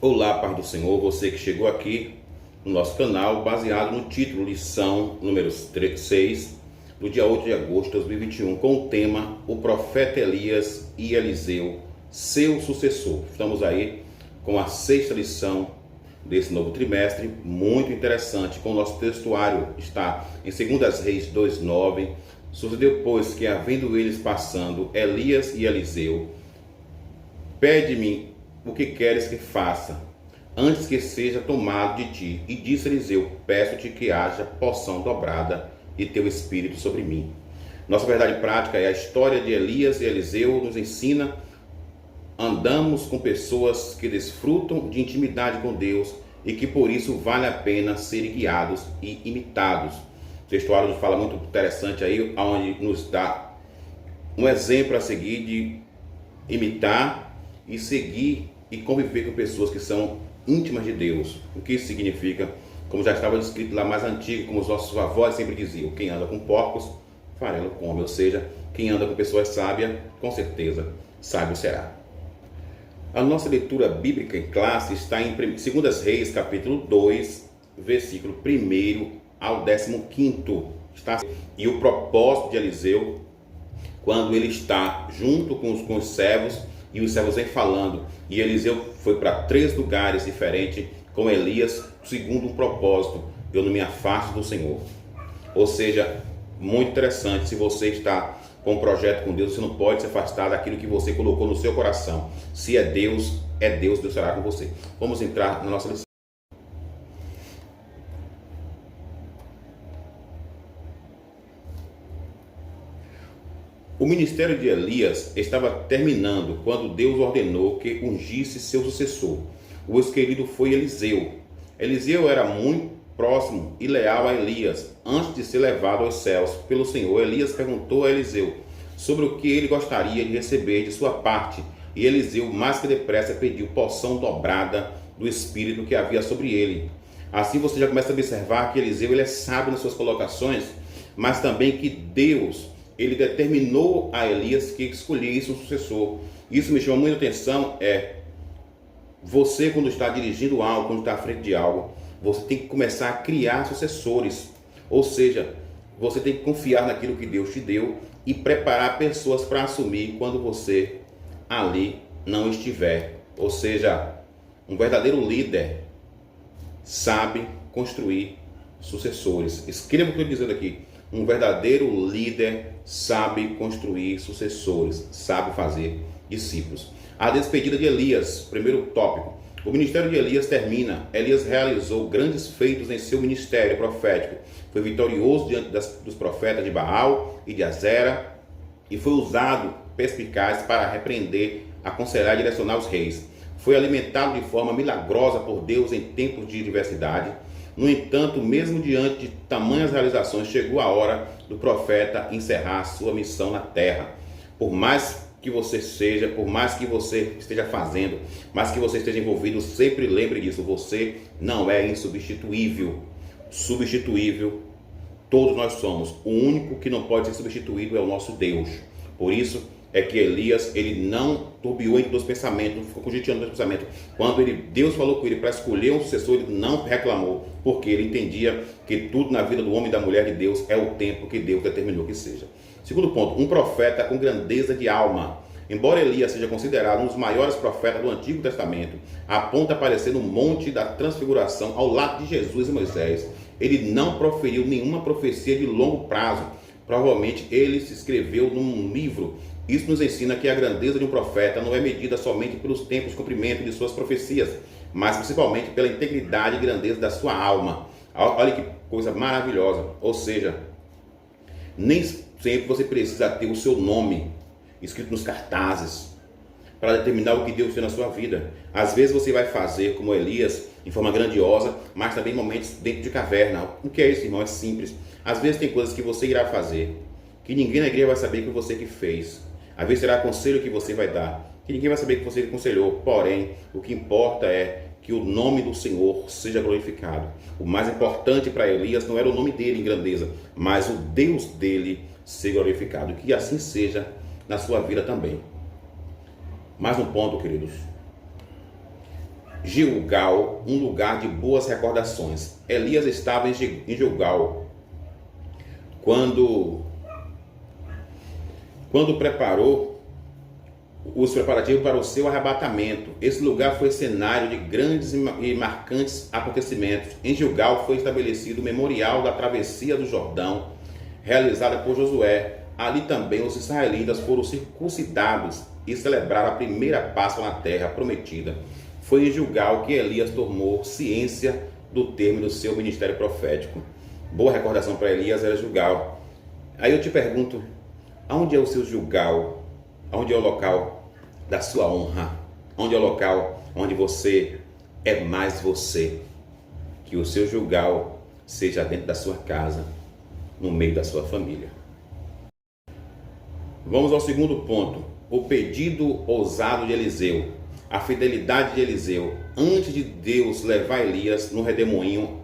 Olá, paz do Senhor, você que chegou aqui no nosso canal, baseado no título lição número 6, do dia 8 de agosto de 2021, com o tema O Profeta Elias e Eliseu, seu sucessor. Estamos aí com a sexta lição desse novo trimestre, muito interessante, com o nosso textuário está em 2 Reis 2:9. Sucedeu, pois, que havendo eles passando, Elias e Eliseu, pede-me o que queres que faça, antes que seja tomado de ti. E disse Eliseu: peço-te que haja porção dobrada de teu espírito sobre mim. Nossa verdade prática é a história de Elias e Eliseu, nos ensina. Andamos com pessoas que desfrutam de intimidade com Deus e que por isso vale a pena serem guiados e imitados. O textuário nos fala muito interessante aí, onde nos dá um exemplo a seguir de imitar e seguir e conviver com pessoas que são íntimas de Deus. O que isso significa? Como já estava escrito lá mais antigo, como os nossos avós sempre diziam: quem anda com porcos, farelo come. Ou seja, quem anda com pessoas sábias, com certeza, sábio será. A nossa leitura bíblica em classe está em 2 Reis, capítulo 2, versículo 1 ao 15. E o propósito de Eliseu, quando ele está junto com os servos, e os servos vêm falando, e Eliseu foi para 3 lugares diferentes com Elias, segundo um propósito: eu não me afasto do Senhor. Ou seja, muito interessante, se você está com um projeto com Deus, você não pode se afastar daquilo que você colocou no seu coração. Se é Deus, Deus será com você. Vamos entrar na nossa lição. O ministério de Elias estava terminando quando Deus ordenou que ungisse seu sucessor. O escolhido foi Eliseu. Eliseu era muito próximo e leal a Elias. Antes de ser levado aos céus pelo Senhor, Elias perguntou a Eliseu sobre o que ele gostaria de receber de sua parte. E Eliseu, mais que depressa, pediu porção dobrada do Espírito que havia sobre ele. Assim você já começa a observar que Eliseu ele é sábio nas suas colocações, mas também que Deus ele determinou a Elias que escolhesse um sucessor. Isso me chama muita atenção. Você, quando está dirigindo algo, quando está à frente de algo, você tem que começar a criar sucessores. Ou seja, você tem que confiar naquilo que Deus te deu e preparar pessoas para assumir quando você ali não estiver. Ou seja, um verdadeiro líder sabe construir sucessores. Escreva o que eu estou dizendo aqui. Um verdadeiro líder sabe construir sucessores, sabe fazer discípulos. A despedida de Elias, primeiro tópico. O ministério de Elias termina. Elias realizou grandes feitos em seu ministério profético. Foi vitorioso diante dos profetas de Baal e de Azera e foi usado perspicaz para repreender, aconselhar e direcionar os reis. Foi alimentado de forma milagrosa por Deus em tempos de adversidade. No entanto, mesmo diante de tamanhas realizações, chegou a hora do profeta encerrar sua missão na terra. Por mais que você seja, por mais que você esteja fazendo, mas que você esteja envolvido, sempre lembre disso: você não é insubstituível. Substituível, todos nós somos. O único que não pode ser substituído é o nosso Deus. Por isso é que Elias, ele não turbiou entre dois pensamentos, não ficou cogitando dois pensamentos. Quando Deus falou com ele para escolher um sucessor, ele não reclamou, porque ele entendia que tudo na vida do homem e da mulher de Deus é o tempo que Deus determinou que seja. Segundo ponto, um profeta com grandeza de alma. Embora Elias seja considerado um dos maiores profetas do Antigo Testamento, a ponto de aparecer no Monte da Transfiguração, ao lado de Jesus e Moisés, ele não proferiu nenhuma profecia de longo prazo. Provavelmente ele se escreveu num livro. Isso nos ensina que a grandeza de um profeta não é medida somente pelos tempos de cumprimento de suas profecias, mas principalmente pela integridade e grandeza da sua alma. Olha que coisa maravilhosa. Ou seja, nem sempre você precisa ter o seu nome escrito nos cartazes para determinar o que Deus fez na sua vida. Às vezes você vai fazer como Elias, em forma grandiosa, mas também em momentos dentro de caverna. O que é isso, irmão? É simples. Às vezes tem coisas que você irá fazer que ninguém na igreja vai saber que você que fez. Às vezes será conselho que você vai dar que ninguém vai saber que você aconselhou. Porém, o que importa é que o nome do Senhor seja glorificado. O mais importante para Elias não era o nome dele em grandeza, mas o Deus dele ser glorificado. Que assim seja na sua vida também. Mais um ponto, queridos. Gilgal, um lugar de boas recordações. Elias estava em Gilgal quando preparou os preparativos para o seu arrebatamento. Esse lugar foi cenário de grandes e marcantes acontecimentos. Em Gilgal foi estabelecido o memorial da travessia do Jordão, realizada por Josué. Ali também os israelitas foram circuncidados e celebraram a primeira Páscoa na terra prometida. Foi em Gilgal que Elias tomou ciência do termo do seu ministério profético. Boa recordação para Elias era Gilgal. Aí eu te pergunto, aonde é o seu Gilgal? Onde é o local da sua honra? Onde é o local onde você é mais você? Que o seu Gilgal seja dentro da sua casa, no meio da sua família. Vamos ao segundo ponto. O pedido ousado de Eliseu. A fidelidade de Eliseu. Antes de Deus levar Elias no redemoinho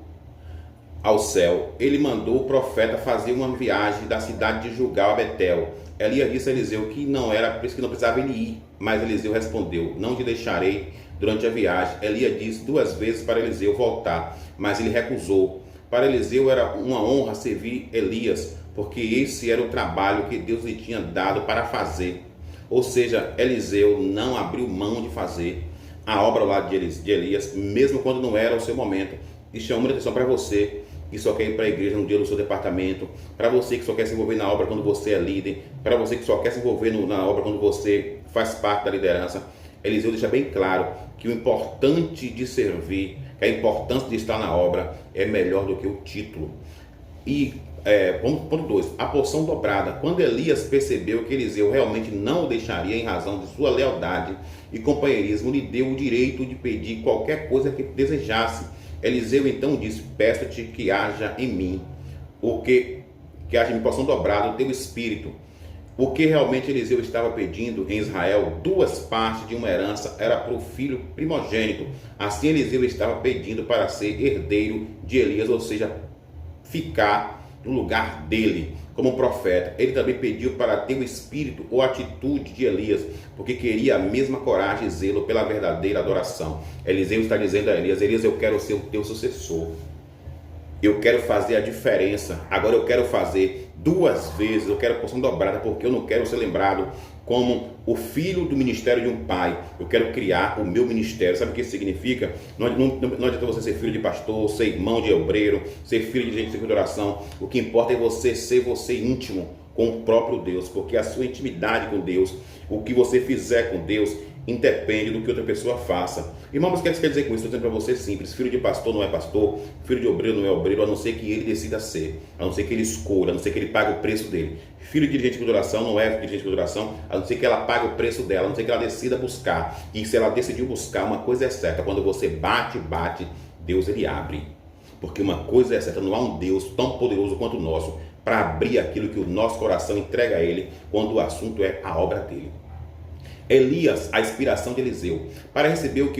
ao céu, ele mandou o profeta fazer uma viagem da cidade de Gilgal a Betel. Elias disse a Eliseu que não precisava ele ir, mas Eliseu respondeu: não te deixarei durante a viagem. Elias disse 2 vezes para Eliseu voltar, mas ele recusou. Para Eliseu era uma honra servir Elias, porque esse era o trabalho que Deus lhe tinha dado para fazer. Ou seja, Eliseu não abriu mão de fazer a obra ao lado de Elias, mesmo quando não era o seu momento. E chamando a atenção para você que só quer ir para a igreja no dia do seu departamento, para você que só quer se envolver na obra quando você é líder, para você que só quer se envolver na obra quando você faz parte da liderança. Eliseu deixa bem claro que o importante de servir, que a importância de estar na obra é melhor do que o título. E ponto 2, a porção dobrada. Quando Elias percebeu que Eliseu realmente não o deixaria em razão de sua lealdade e companheirismo, lhe deu o direito de pedir qualquer coisa que desejasse. Eliseu então disse: peço-te que haja em mim que haja em porção dobrada o teu espírito. O que realmente Eliseu estava pedindo em Israel, 2 partes de uma herança, era para o filho primogênito. Assim Eliseu estava pedindo para ser herdeiro de Elias, ou seja, ficar no lugar dele como profeta. Ele também pediu para ter o espírito ou atitude de Elias, porque queria a mesma coragem e zelo pela verdadeira adoração. Eliseu está dizendo a Elias: Elias, eu quero ser o teu sucessor, eu quero fazer a diferença. Agora eu quero fazer 2 vezes, eu quero porção dobrada, porque eu não quero ser lembrado como o filho do ministério de um pai. Eu quero criar o meu ministério. Sabe o que isso significa? Não adianta você ser filho de pastor, ser irmão de obreiro, ser filho de gente de oração. O que importa é você ser você íntimo com o próprio Deus, porque a sua intimidade com Deus, o que você fizer com Deus, independe do que outra pessoa faça. Irmãos, o que quer dizer com isso? Estou dizendo para você simples: filho de pastor não é pastor, filho de obreiro não é obreiro, a não ser que ele decida ser, a não ser que ele escolha, a não ser que ele pague o preço dele. Filho de dirigente de oração não é dirigente de oração, a não ser que ela pague o preço dela, a não ser que ela decida buscar. E se ela decidiu buscar, uma coisa é certa: quando você bate, Deus ele abre. Porque uma coisa é certa: não há um Deus tão poderoso quanto o nosso para abrir aquilo que o nosso coração entrega a ele, quando o assunto é a obra dele. Elias, a inspiração de Eliseu. Para receber o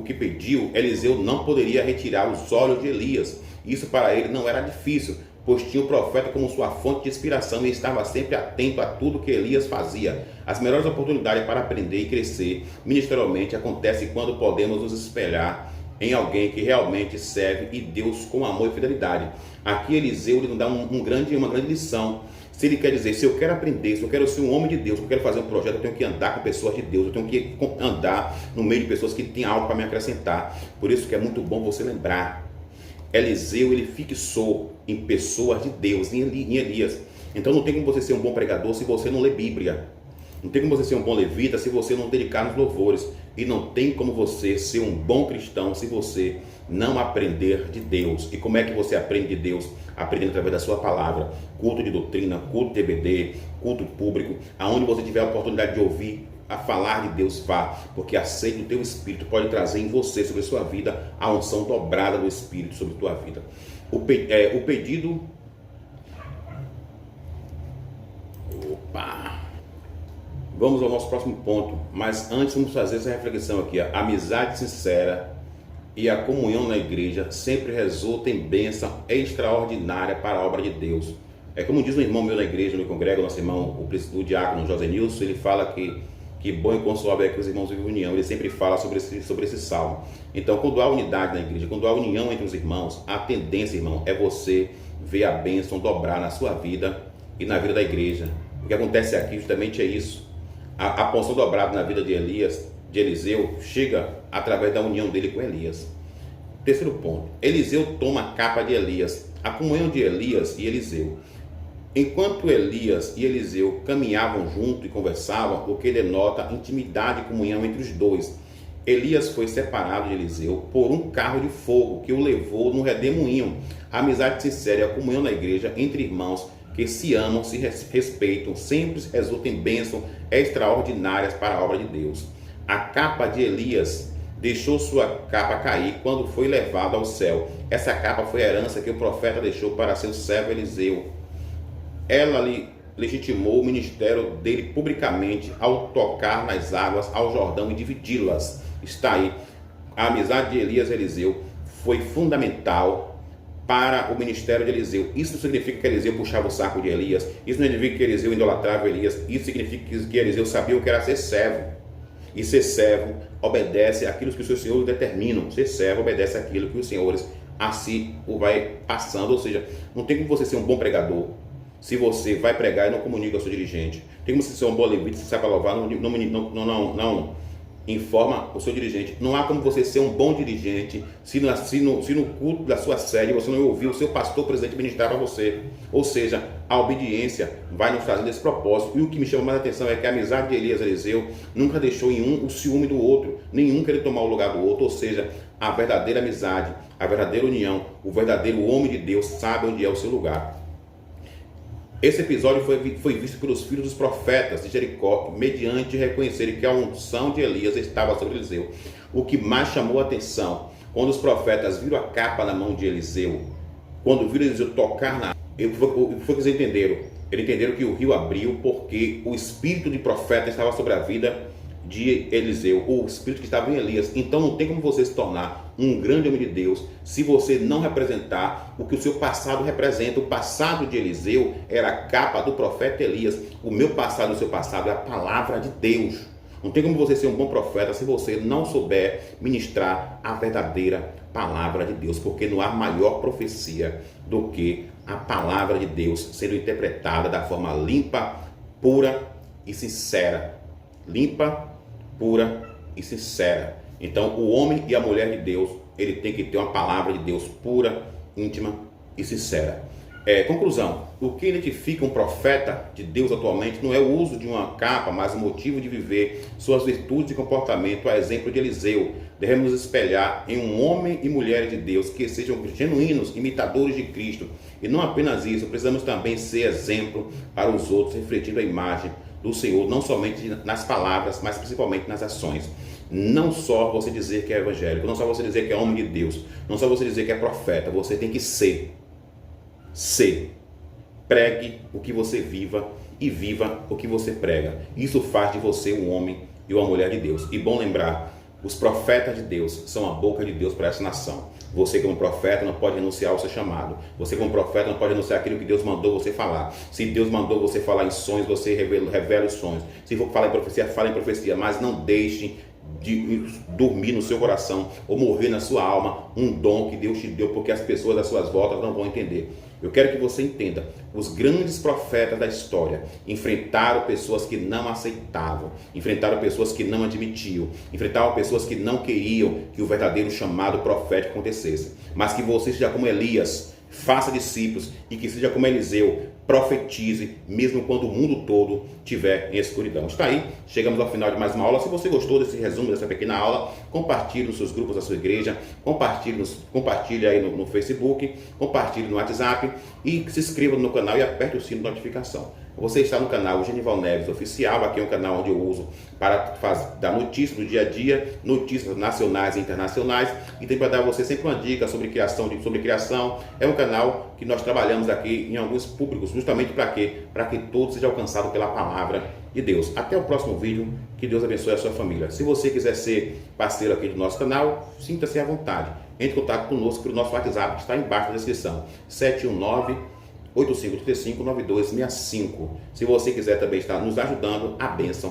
que pediu, Eliseu não poderia retirar os olhos de Elias. Isso para ele não era difícil, pois tinha o profeta como sua fonte de inspiração e estava sempre atento a tudo que Elias fazia. As melhores oportunidades para aprender e crescer ministerialmente acontecem quando podemos nos espelhar em alguém que realmente serve e Deus com amor e fidelidade. Aqui Eliseu lhe dá uma grande lição. Se ele quer dizer: se eu quero aprender, se eu quero ser um homem de Deus, se eu quero fazer um projeto, eu tenho que andar com pessoas de Deus, eu tenho que andar no meio de pessoas que têm algo para me acrescentar. Por isso que é muito bom você lembrar: Eliseu, ele fixou em pessoas de Deus, em Elias. Então não tem como você ser um bom pregador se você não lê Bíblia. Não tem como você ser um bom levita se você não dedicar nos louvores. E não tem como você ser um bom cristão se você não aprender de Deus. E como é que você aprende de Deus? Aprendendo através da sua palavra. Culto de doutrina, culto de TBD, culto público. Aonde você tiver a oportunidade de ouvir a falar de Deus, vá. Porque a sede do teu Espírito pode trazer em você, sobre a sua vida, a unção dobrada do Espírito sobre a tua vida. O pedido... Opa! Vamos ao nosso próximo ponto, mas antes vamos fazer essa reflexão aqui. A amizade sincera e a comunhão na igreja sempre resultam em bênção extraordinária para a obra de Deus. É como diz um irmão meu na igreja, no congrego, nosso irmão, o diácono José Nilson, ele fala que Que bom e consolável é que os irmãos vivem união. Ele sempre fala sobre esse salmo. Então, quando há unidade na igreja, quando há união entre os irmãos, a tendência, irmão, é você ver a bênção dobrar na sua vida e na vida da igreja. O que acontece aqui justamente é isso. A porção dobrada na vida de Eliseu, chega através da união dele com Elias. Terceiro ponto, Eliseu toma a capa de Elias, a comunhão de Elias e Eliseu. Enquanto Elias e Eliseu caminhavam junto e conversavam, o que denota intimidade e comunhão entre os dois. Elias foi separado de Eliseu por um carro de fogo que o levou no redemoinho. A amizade sincera e a comunhão na igreja entre irmãos que se amam, se respeitam, sempre resultam em bênçãos extraordinárias para a obra de Deus. A capa de Elias deixou sua capa cair quando foi levado ao céu. Essa capa foi a herança que o profeta deixou para seu servo Eliseu. Ela lhe legitimou o ministério dele publicamente ao tocar nas águas ao Jordão e dividi-las. Está aí. A amizade de Elias e Eliseu foi fundamental para o ministério de Eliseu. Isso não significa que Eliseu puxava o saco de Elias. Isso não significa que Eliseu idolatrava Elias. Isso significa que Eliseu sabia o que era ser servo. E ser servo obedece àquilo que os seus senhores determinam. Ser servo obedece àquilo que os senhores assim o vai passando. Ou seja, não tem como você ser um bom pregador se você vai pregar e não comunica ao seu dirigente. Tem como você ser um bom levita, se sabe louvar, não informa o seu dirigente. Não há como você ser um bom dirigente se no culto da sua sede você não ouviu o seu pastor presidente ministrar para você. Ou seja, a obediência vai nos trazendo esse propósito. E o que me chama mais a atenção é que a amizade de Elias e Eliseu nunca deixou em um o ciúme do outro, nenhum querer tomar o lugar do outro. Ou seja, a verdadeira amizade, a verdadeira união, o verdadeiro homem de Deus sabe onde é o seu lugar. Esse episódio foi visto pelos filhos dos profetas de Jericó, mediante reconhecerem que a unção de Elias estava sobre Eliseu. O que mais chamou a atenção, quando os profetas viram a capa na mão de Eliseu, quando viram Eliseu tocar na água, foi que eles entenderam. Eles entenderam que o rio abriu porque o espírito de profeta estava sobre a vida de Eliseu, o espírito que estava em Elias. Então não tem como você se tornar um grande homem de Deus se você não representar o que o seu passado representa. O passado de Eliseu era a capa do profeta Elias. O meu passado e o seu passado é a palavra de Deus. Não tem como você ser um bom profeta se você não souber ministrar a verdadeira palavra de Deus, porque não há maior profecia do que a palavra de Deus sendo interpretada da forma limpa, pura e sincera. Limpa, pura e sincera. Então o homem e a mulher de Deus, ele tem que ter uma palavra de Deus pura, íntima e sincera. Conclusão, o que identifica um profeta de Deus atualmente não é o uso de uma capa, mas o motivo de viver suas virtudes e comportamento, a exemplo de Eliseu. Devemos nos espelhar em um homem e mulher de Deus que sejam genuínos, imitadores de Cristo. E não apenas isso, precisamos também ser exemplo para os outros, refletindo a imagem do Senhor, não somente nas palavras, mas principalmente nas ações. Não só você dizer que é evangélico, não só você dizer que é homem de Deus, não só você dizer que é profeta, você tem que ser. Pregue o que você viva e viva o que você prega. Isso faz de você um homem e uma mulher de Deus. E bom lembrar, os profetas de Deus são a boca de Deus para essa nação. Você como profeta não pode renunciar ao seu chamado. Você como profeta não pode renunciar àquilo que Deus mandou você falar. Se Deus mandou você falar em sonhos, você revela os sonhos. Se for falar em profecia, fala em profecia. Mas não deixe de dormir no seu coração ou morrer na sua alma um dom que Deus te deu, porque as pessoas às suas voltas não vão entender. Eu quero que você entenda, os grandes profetas da história enfrentaram pessoas que não aceitavam, enfrentaram pessoas que não admitiam, enfrentaram pessoas que não queriam que o verdadeiro chamado profético acontecesse. Mas que você seja como Elias, faça discípulos, e que seja como Eliseu, profetize, mesmo quando o mundo todo estiver em escuridão. Está aí, chegamos ao final de mais uma aula. Se você gostou desse resumo, dessa pequena aula, compartilhe nos seus grupos da sua igreja, compartilhe aí no Facebook, compartilhe no WhatsApp e se inscreva no canal e aperte o sino de notificação. Você está no canal Genival Neves Oficial. Aqui é um canal onde eu uso para dar notícias do dia a dia, notícias nacionais e internacionais, e tem para dar a você sempre uma dica sobre criação. É um canal que nós trabalhamos aqui em alguns públicos, justamente para quê? Para que todos sejam alcançados pela palavra de Deus. Até o próximo vídeo, que Deus abençoe a sua família. Se você quiser ser parceiro aqui do nosso canal, sinta-se à vontade. Entre em contato conosco pelo nosso WhatsApp, que está embaixo da descrição, 719-8535-9265. Se você quiser também estar nos ajudando, a bênção